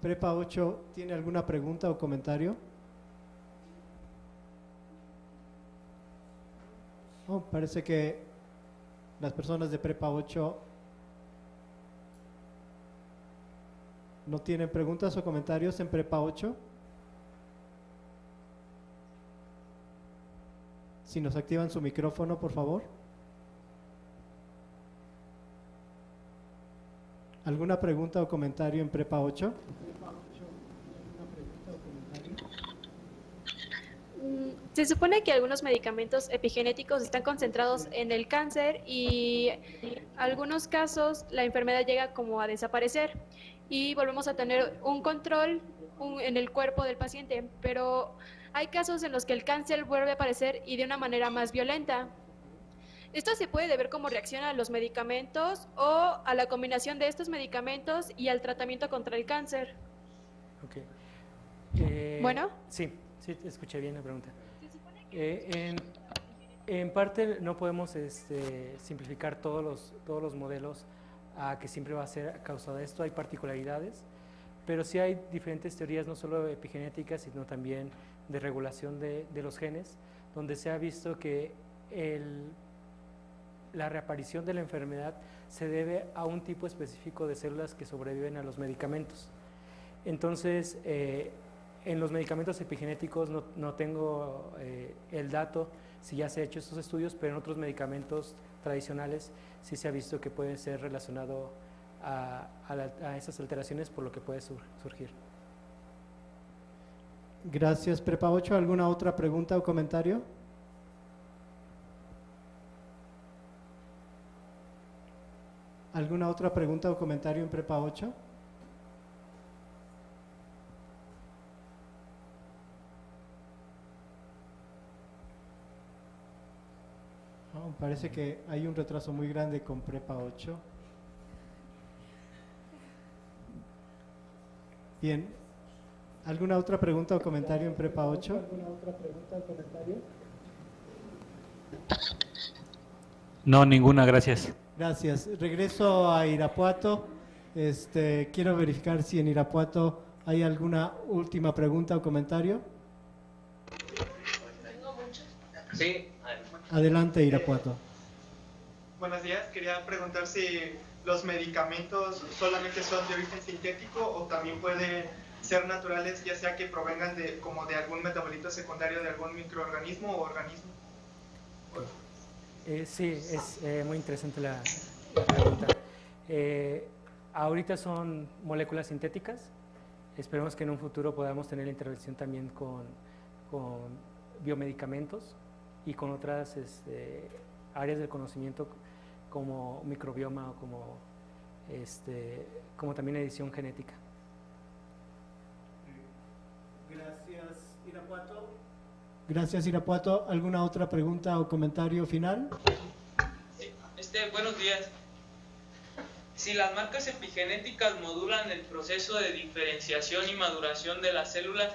Prepa 8, ¿tiene alguna pregunta o comentario? Parece que las personas de Prepa 8 no tienen preguntas o comentarios en Prepa 8. Si nos activan su micrófono, por favor. ¿Alguna pregunta o comentario en Prepa 8? Se supone que algunos medicamentos epigenéticos están concentrados en el cáncer y en algunos casos la enfermedad llega como a desaparecer y volvemos a tener un control en el cuerpo del paciente, pero hay casos en los que el cáncer vuelve a aparecer y de una manera más violenta. Esto se puede deber como reacción a los medicamentos o a la combinación de estos medicamentos y al tratamiento contra el cáncer. Okay. Bueno. Sí, escuché bien la pregunta. En parte no podemos simplificar todos los modelos a que siempre va a ser a causa de esto. Hay particularidades, pero sí hay diferentes teorías, no solo epigenéticas, sino también de regulación de los genes, donde se ha visto que la reaparición de la enfermedad se debe a un tipo específico de células que sobreviven a los medicamentos. Entonces, en los medicamentos epigenéticos no tengo el dato si ya se han hecho estos estudios, pero en otros medicamentos tradicionales sí se ha visto que puede ser relacionado a esas alteraciones, por lo que puede surgir. Gracias, Prepa 8. ¿Alguna otra pregunta o comentario? ¿Alguna otra pregunta o comentario en Prepa 8? Parece que hay un retraso muy grande con Prepa 8. Bien. ¿Alguna otra pregunta o comentario en Prepa 8? ¿Alguna otra pregunta o comentario? No, ninguna, gracias. Gracias. Regreso a Irapuato. Quiero verificar si en Irapuato hay alguna última pregunta o comentario. Sí. Adelante, Irapuato. Buenos días, quería preguntar si los medicamentos solamente son de origen sintético o también pueden ser naturales, ya sea que provengan de algún metabolito secundario de algún microorganismo o organismo. Sí, es muy interesante la pregunta. Ahorita son moléculas sintéticas. Esperemos que en un futuro podamos tener la intervención también con biomedicamentos y con otras áreas del conocimiento como microbioma o como también edición genética. Gracias, Irapuato. Gracias, Irapuato. ¿Alguna otra pregunta o comentario final? Buenos días. Si las marcas epigenéticas modulan el proceso de diferenciación y maduración de las células,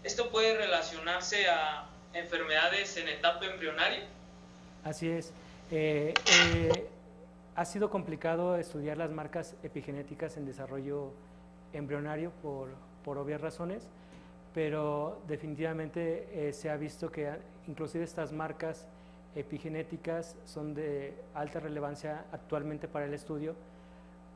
¿esto puede relacionarse a enfermedades en etapa embrionaria? Así es. Ha sido complicado estudiar las marcas epigenéticas en desarrollo embrionario por obvias razones, pero definitivamente se ha visto que inclusive estas marcas epigenéticas son de alta relevancia actualmente para el estudio,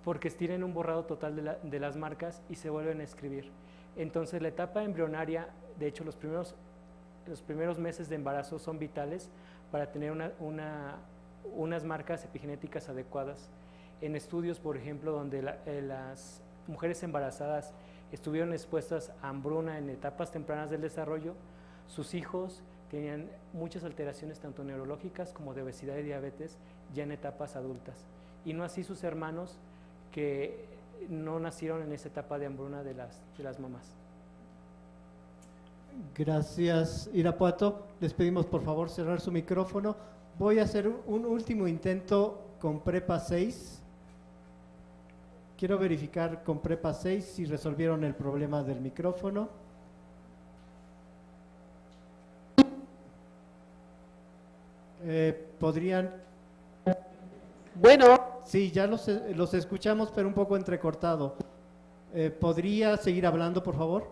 porque tienen un borrado total de las marcas y se vuelven a escribir. Entonces la etapa embrionaria, de hecho los primeros meses de embarazo son vitales para tener unas marcas epigenéticas adecuadas. En estudios, por ejemplo, donde las mujeres embarazadas estuvieron expuestas a hambruna en etapas tempranas del desarrollo, sus hijos tenían muchas alteraciones tanto neurológicas como de obesidad y diabetes ya en etapas adultas, y no así sus hermanos que no nacieron en esa etapa de hambruna de las mamás. Gracias, Irapuato. Les pedimos por favor cerrar su micrófono. Voy a hacer un último intento con Prepa 6. Quiero verificar con Prepa 6 si resolvieron el problema del micrófono. ¿Podrían? Bueno. Sí, ya los escuchamos, pero un poco entrecortado. ¿Podría seguir hablando, por favor?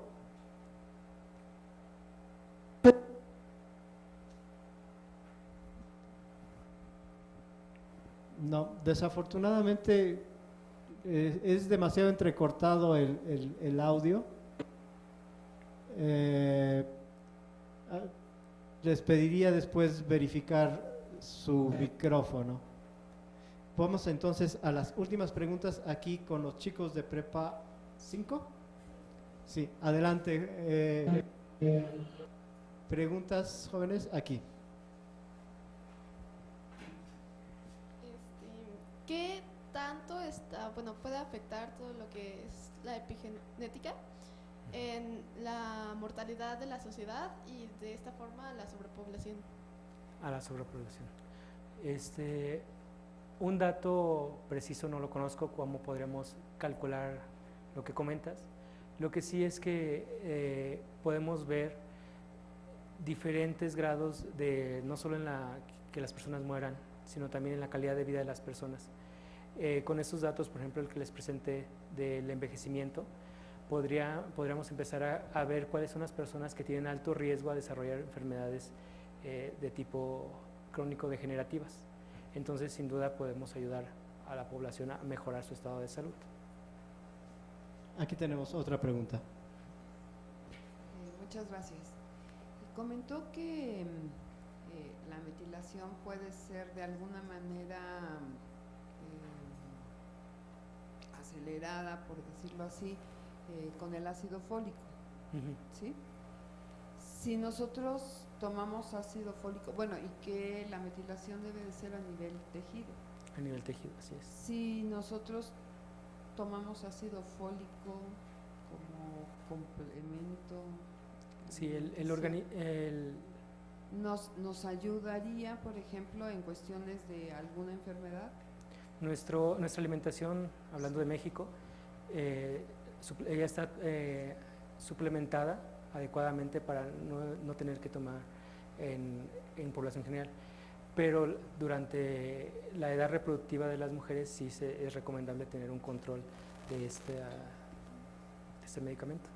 No, desafortunadamente es demasiado entrecortado el audio. Les pediría después verificar su micrófono. Vamos entonces a las últimas preguntas aquí con los chicos de Prepa 5. Sí, adelante. Preguntas, jóvenes, aquí. ¿Qué tanto puede afectar todo lo que es la epigenética en la mortalidad de la sociedad y de esta forma a la sobrepoblación? A la sobrepoblación. Un dato preciso no lo conozco, cómo podríamos calcular lo que comentas. Lo que sí es que podemos ver diferentes grados de, no solo en que las personas mueran, sino también en la calidad de vida de las personas. Con estos datos, por ejemplo, el que les presenté del envejecimiento, podríamos empezar a ver cuáles son las personas que tienen alto riesgo a desarrollar enfermedades de tipo crónico-degenerativas. Entonces, sin duda, podemos ayudar a la población a mejorar su estado de salud. Aquí tenemos otra pregunta. Muchas gracias. Comentó que la metilación puede ser de alguna manera acelerada, por decirlo así, con el ácido fólico. ¿Sí? Si nosotros tomamos ácido fólico, y que la metilación debe de ser a nivel tejido. A nivel tejido, así es. Si nosotros tomamos ácido fólico como complemento, sí, nos ayudaría, por ejemplo, en cuestiones de alguna enfermedad. Nuestra alimentación, hablando de México, ella está suplementada adecuadamente para no tener que tomar en población general, pero durante la edad reproductiva de las mujeres sí es recomendable tener un control de este medicamento.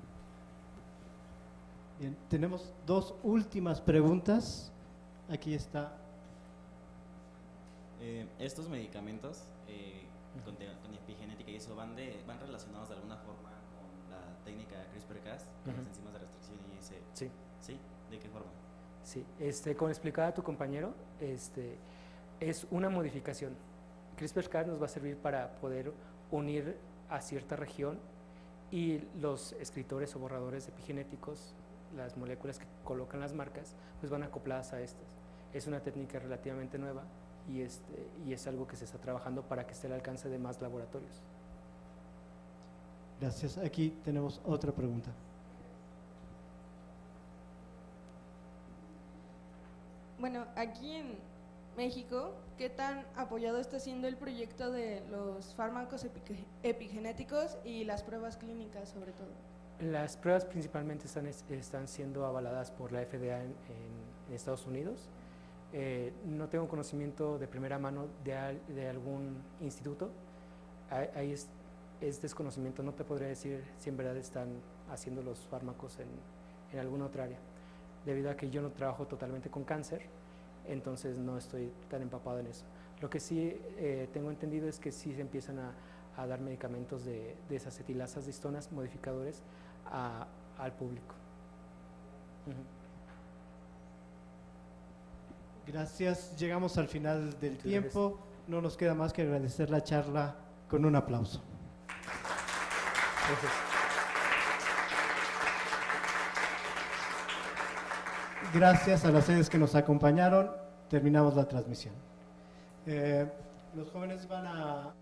Bien, tenemos dos últimas preguntas. Aquí está. Estos medicamentos con epigenética y eso van relacionados de alguna forma con la técnica CRISPR-Cas, con las enzimas de restricción y ese. Sí. ¿Sí? ¿De qué forma? Sí, como explicaba tu compañero, es una modificación. CRISPR-Cas nos va a servir para poder unir a cierta región y los escritores o borradores epigenéticos, las moléculas que colocan las marcas, pues van acopladas a estas. Es una técnica relativamente nueva y es algo que se está trabajando para que esté al alcance de más laboratorios. Gracias. Aquí tenemos otra pregunta. Bueno, aquí en México, ¿qué tan apoyado está siendo el proyecto de los fármacos epigenéticos y las pruebas clínicas sobre todo? Las pruebas principalmente están siendo avaladas por la FDA en Estados Unidos. No tengo conocimiento de primera mano de algún instituto. Ahí es desconocimiento. No te podría decir si en verdad están haciendo los fármacos en alguna otra área. Debido a que yo no trabajo totalmente con cáncer, entonces no estoy tan empapado en eso. Lo que sí tengo entendido es que sí se empiezan a dar medicamentos de esas etilasas de histonas modificadores al público. Gracias. Llegamos al final del tiempo. No nos queda más que agradecer la charla con un aplauso. Gracias. Gracias a las sedes que nos acompañaron. Terminamos la transmisión. Los jóvenes van a